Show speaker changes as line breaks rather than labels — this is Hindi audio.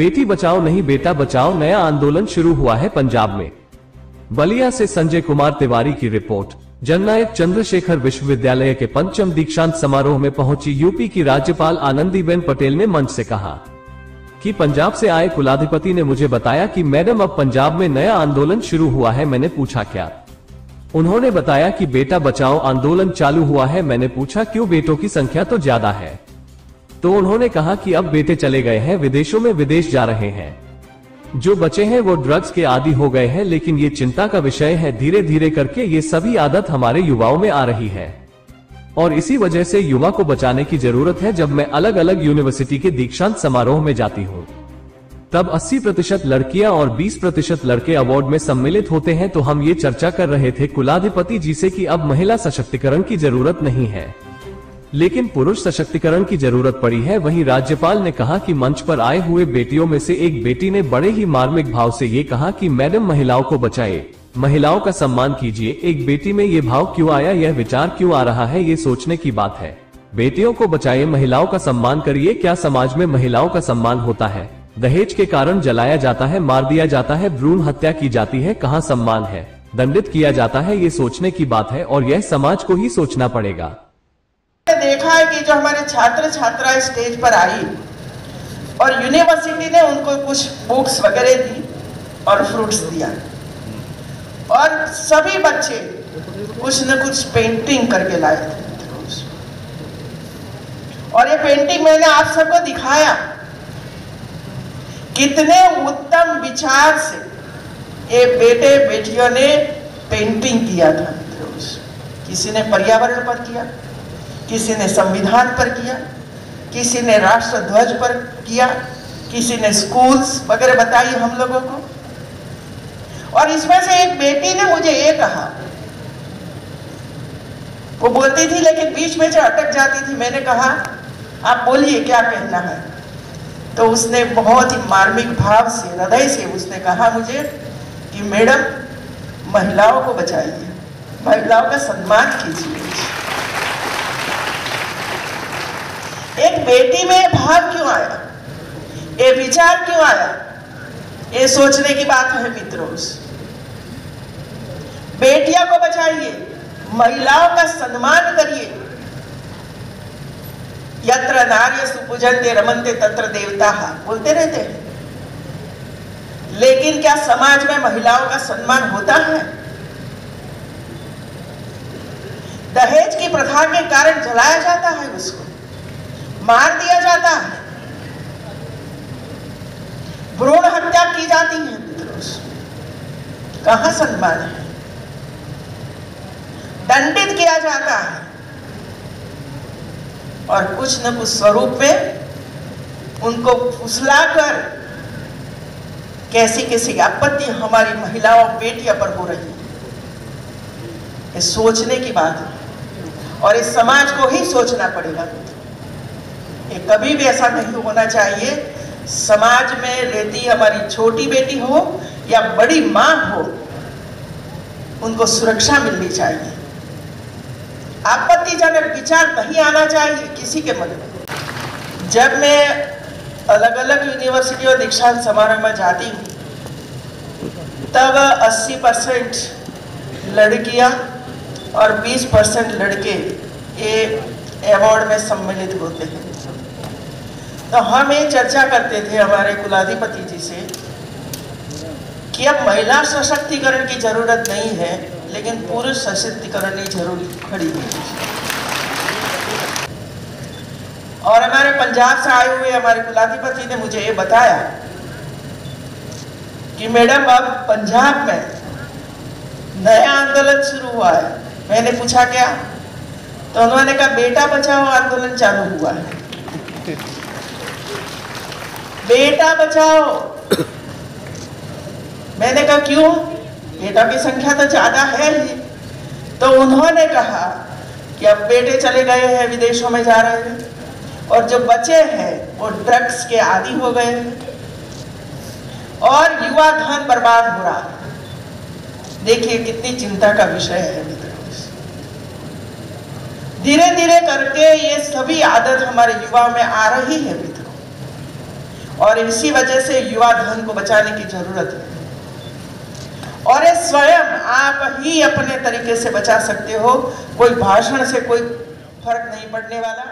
बेटी बचाओ नहीं बेटा बचाओ नया आंदोलन शुरू हुआ है पंजाब में। बलिया से संजय कुमार तिवारी की रिपोर्ट। जननायक चंद्रशेखर विश्वविद्यालय के पंचम दीक्षांत समारोह में पहुंची यूपी की राज्यपाल आनंदीबेन पटेल ने मंच से कहा कि पंजाब से आए कुलाधिपति ने मुझे बताया कि मैडम अब पंजाब में नया आंदोलन शुरू हुआ है। मैंने पूछा क्या? उन्होंने बताया कि बेटा बचाओ आंदोलन चालू हुआ है। मैंने पूछा क्यों, बेटों की संख्या तो ज्यादा है। तो उन्होंने कहा कि अब बेटे चले गए हैं विदेशों में, विदेश जा रहे हैं। जो बचे हैं वो ड्रग्स के आदी हो गए हैं, लेकिन ये चिंता का विषय है। धीरे धीरे करके ये सभी आदत हमारे युवाओं में आ रही है और इसी वजह से युवा को बचाने की जरूरत है। जब मैं अलग अलग यूनिवर्सिटी के दीक्षांत समारोह में जाती हूँ तब 80% लड़कियां और 20% लड़के अवार्ड में सम्मिलित होते हैं। तो हम ये चर्चा कर रहे थे कुलाधिपति जी से कि अब महिला सशक्तिकरण की जरूरत नहीं है, लेकिन पुरुष सशक्तिकरण की जरूरत पड़ी है। वहीं राज्यपाल ने कहा कि मंच पर आए हुए बेटियों में से एक बेटी ने बड़े ही मार्मिक भाव से ये कहा कि मैडम महिलाओं को बचाइए, महिलाओं का सम्मान कीजिए। एक बेटी में ये भाव क्यों आया, यह विचार क्यों आ रहा है, ये सोचने की बात है। बेटियों को बचाइए, महिलाओं का सम्मान करिए। क्या समाज में महिलाओं का सम्मान होता है? दहेज के कारण जलाया जाता है, मार दिया जाता है, भ्रूण हत्या की जाती है, कहाँ सम्मान है? दंडित किया जाता है। ये सोचने की बात है और यह समाज को ही सोचना पड़ेगा।
देखा है कि जो हमारे छात्र छात्राएं स्टेज पर आई और यूनिवर्सिटी ने उनको कुछ बुक्स वगैरह दी और फ्रूट्स दिया और सभी बच्चे कुछ न कुछ पेंटिंग करके लाए थे और ये पेंटिंग मैंने आप सबको दिखाया। कितने उत्तम विचार से ये बेटे बेटियों ने पेंटिंग किया था। किसी ने पर्यावरण पर किया, किसी ने संविधान पर किया, किसी ने राष्ट्र ध्वज पर किया, किसी ने स्कूल्स वगैरह बताई हम लोगों को। और इसमें से एक बेटी ने मुझे ये कहा, वो बोलती थी लेकिन बीच में जो अटक जाती थी। मैंने कहा आप बोलिए क्या कहना है। तो उसने बहुत ही मार्मिक भाव से, हृदय से उसने कहा मुझे कि मैडम महिलाओं को बचाइए, महिलाओं का सम्मान कीजिए। एक बेटी में भाव क्यों आया, ये विचार क्यों आया, ये सोचने की बात है मित्रों। बेटियों को बचाइए, महिलाओं का सम्मान करिए। यत्र नार्यस्तु पूजन्ते रमन्ते तत्र देवताः बोलते रहते हैं, लेकिन क्या समाज में महिलाओं का सम्मान होता है? दहेज की प्रथा के कारण जलाया जाता है, उसको मार दिया जाता है, भ्रूण हत्या की जाती है मित्रों। कहां सम्मान है? दंडित किया जाता है और कुछ न कुछ स्वरूप में उनको फुसलाकर कैसी कैसी आपत्ति हमारी महिलाओं बेटियों पर हो रही है। ये सोचने की बात है और इस समाज को ही सोचना पड़ेगा। ये कभी भी ऐसा नहीं होना चाहिए। समाज में रहती हमारी छोटी बेटी हो या बड़ी माँ हो, उनको सुरक्षा मिलनी चाहिए। आपत्तिजनक विचार नहीं आना चाहिए किसी के मन में। जब मैं अलग अलग यूनिवर्सिटी और दीक्षांत समारोह में जाती हूँ तब 80% लड़कियाँ और 20% लड़के ये अवार्ड में सम्मिलित होते हैं। तो हम ये चर्चा करते थे हमारे कुलाधिपति जी से कि अब महिला सशक्तिकरण की जरूरत नहीं है, लेकिन पुरुष सशक्तिकरण की जरूरत खड़ी है। और हमारे पंजाब से आए हुए हमारे कुलाधिपति ने मुझे ये बताया कि मैडम अब पंजाब में नया आंदोलन शुरू हुआ है। मैंने पूछा क्या? तो उन्होंने कहा बेटा बचाओ आंदोलन चालू हुआ है। बेटा बचाओ। मैंने कहा क्यों? बेटा की संख्या तो ज्यादा है ही। तो उन्होंने कहा कि अब बेटे चले गए हैं, विदेशों में जा रहे हैं और जो बचे हैं वो ड्रग्स के आदी हो गए हैं और युवा धन बर्बाद हो रहा है। देखिए कितनी चिंता का विषय है मित्रों। धीरे धीरे करके ये सभी आदत हमारे युवाओं में आ रही है मित्रों और इसी वजह से युवा धन को बचाने की जरूरत है। और ये स्वयं आप ही अपने तरीके से बचा सकते हो, कोई भाषण से कोई फर्क नहीं पड़ने वाला।